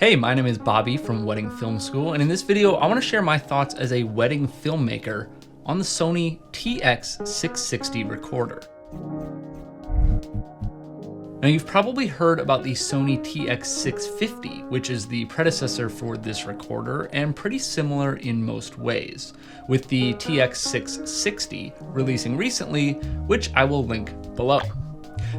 Hey, my name is Bobby from Wedding Film School, and in this video, I want to share my thoughts as a wedding filmmaker on the Sony TX660 recorder. Now, you've probably heard about the Sony TX650, which is the predecessor for this recorder and pretty similar in most ways, with the TX660 releasing recently, which I will link below.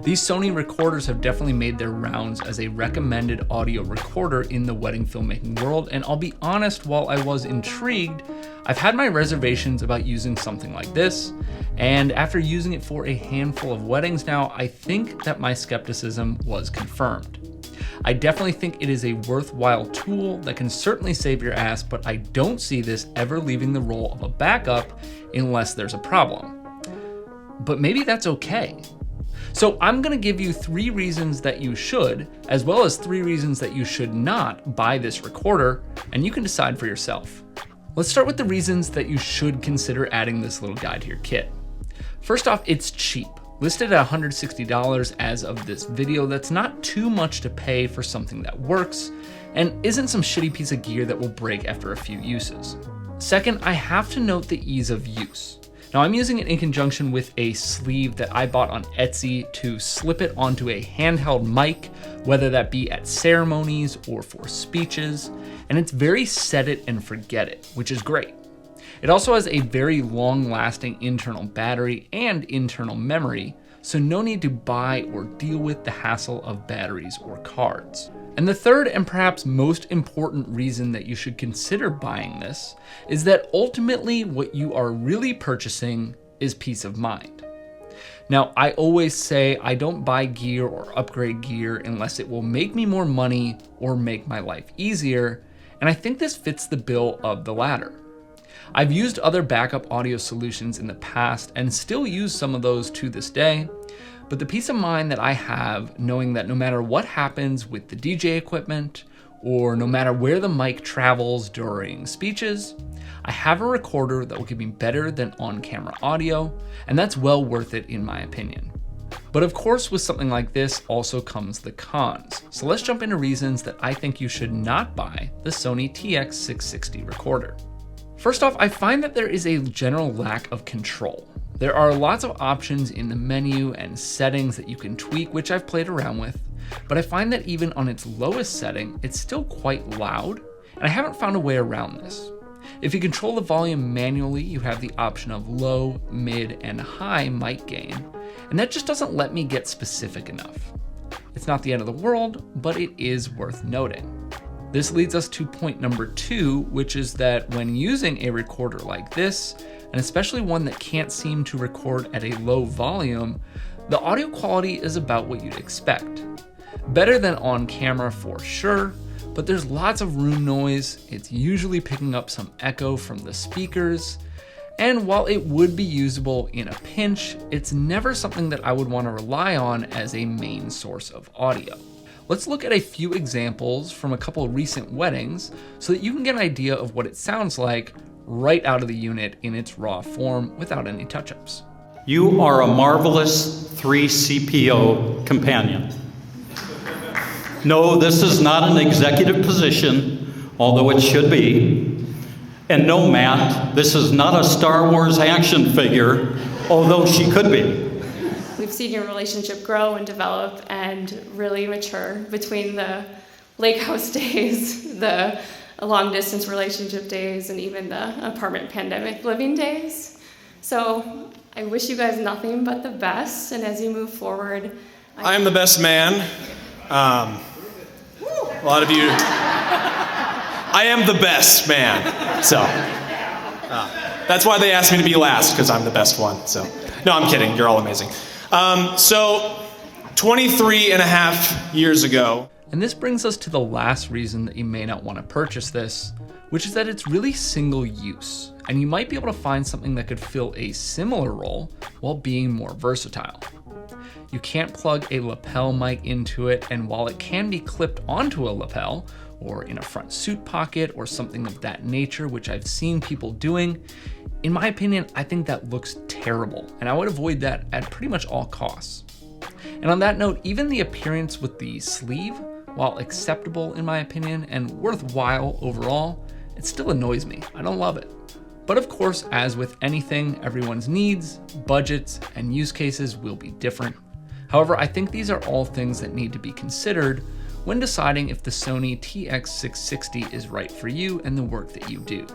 These Sony recorders have definitely made their rounds as a recommended audio recorder in the wedding filmmaking world, and I'll be honest, while I was intrigued, I've had my reservations about using something like this, and after using it for a handful of weddings now, I think that my skepticism was confirmed. I definitely think it is a worthwhile tool that can certainly save your ass, but I don't see this ever leaving the role of a backup unless there's a problem. But maybe that's okay. So I'm gonna give you 3 reasons that you should, as well as 3 reasons that you should not buy this recorder, and you can decide for yourself. Let's start with the reasons that you should consider adding this little guy to your kit. First off, it's cheap. Listed at $160 as of this video, that's not too much to pay for something that works, and isn't some shitty piece of gear that will break after a few uses. Second, I have to note the ease of use. Now, I'm using it in conjunction with a sleeve that I bought on Etsy to slip it onto a handheld mic, whether that be at ceremonies or for speeches, and it's very set it and forget it, which is great. It also has a very long-lasting internal battery and internal memory, so no need to buy or deal with the hassle of batteries or cards. And the third and perhaps most important reason that you should consider buying this is that ultimately what you are really purchasing is peace of mind. Now, I always say I don't buy gear or upgrade gear unless it will make me more money or make my life easier, and I think this fits the bill of the latter. I've used other backup audio solutions in the past and still use some of those to this day, but the peace of mind that I have knowing that no matter what happens with the DJ equipment, or no matter where the mic travels during speeches, I have a recorder that will give me better than on-camera audio, and that's well worth it in my opinion. But of course, with something like this also comes the cons. So let's jump into reasons that I think you should not buy the Sony TX660 recorder. First off, I find that there is a general lack of control. There are lots of options in the menu and settings that you can tweak, which I've played around with, but I find that even on its lowest setting, it's still quite loud, and I haven't found a way around this. If you control the volume manually, you have the option of low, mid, and high mic gain, and that just doesn't let me get specific enough. It's not the end of the world, but it is worth noting. This leads us to point number 2, which is that when using a recorder like this, and especially one that can't seem to record at a low volume, the audio quality is about what you'd expect. Better than on camera for sure, but there's lots of room noise, it's usually picking up some echo from the speakers, and while it would be usable in a pinch, it's never something that I would want to rely on as a main source of audio. Let's look at a few examples from a couple of recent weddings so that you can get an idea of what it sounds like right out of the unit in its raw form without any touch-ups. You are a marvelous 3CPO companion. No, this is not an executive position, although it should be. And no, Matt, this is not a Star Wars action figure, although she could be. We've seen your relationship grow and develop and really mature between the lake house days, the long distance relationship days, and even the apartment pandemic living days. So I wish you guys nothing but the best, and as you move forward, I am the best man. A lot of you, I am the best man. So that's why they asked me to be last, because I'm the best one. So no, I'm kidding. You're all amazing. So 23 and a half years ago. And this brings us to the last reason that you may not want to purchase this, which is that it's really single use, and you might be able to find something that could fill a similar role while being more versatile. You can't plug a lapel mic into it, and while it can be clipped onto a lapel, or in a front suit pocket, or something of that nature, which I've seen people doing, in my opinion, I think that looks terrible, and I would avoid that at pretty much all costs. And on that note, even the appearance with the sleeve while acceptable in my opinion and worthwhile overall, it still annoys me. I don't love it. But of course, as with anything, everyone's needs, budgets, and use cases will be different. However, I think these are all things that need to be considered when deciding if the Sony TX660 is right for you and the work that you do.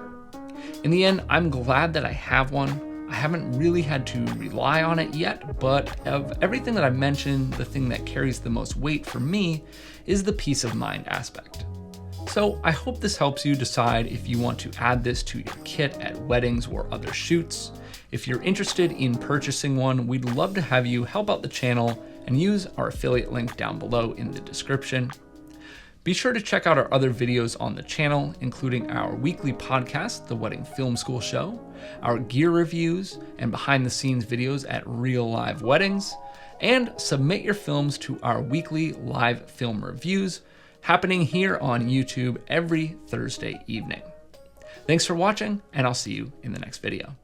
In the end, I'm glad that I have one. I haven't really had to rely on it yet, but of everything that I've mentioned, the thing that carries the most weight for me is the peace of mind aspect. So I hope this helps you decide if you want to add this to your kit at weddings or other shoots. If you're interested in purchasing one, we'd love to have you help out the channel and use our affiliate link down below in the description. Be sure to check out our other videos on the channel, including our weekly podcast, The Wedding Film School Show, our gear reviews and behind the scenes videos at real live weddings, and submit your films to our weekly live film reviews happening here on YouTube every Thursday evening. Thanks for watching, and I'll see you in the next video.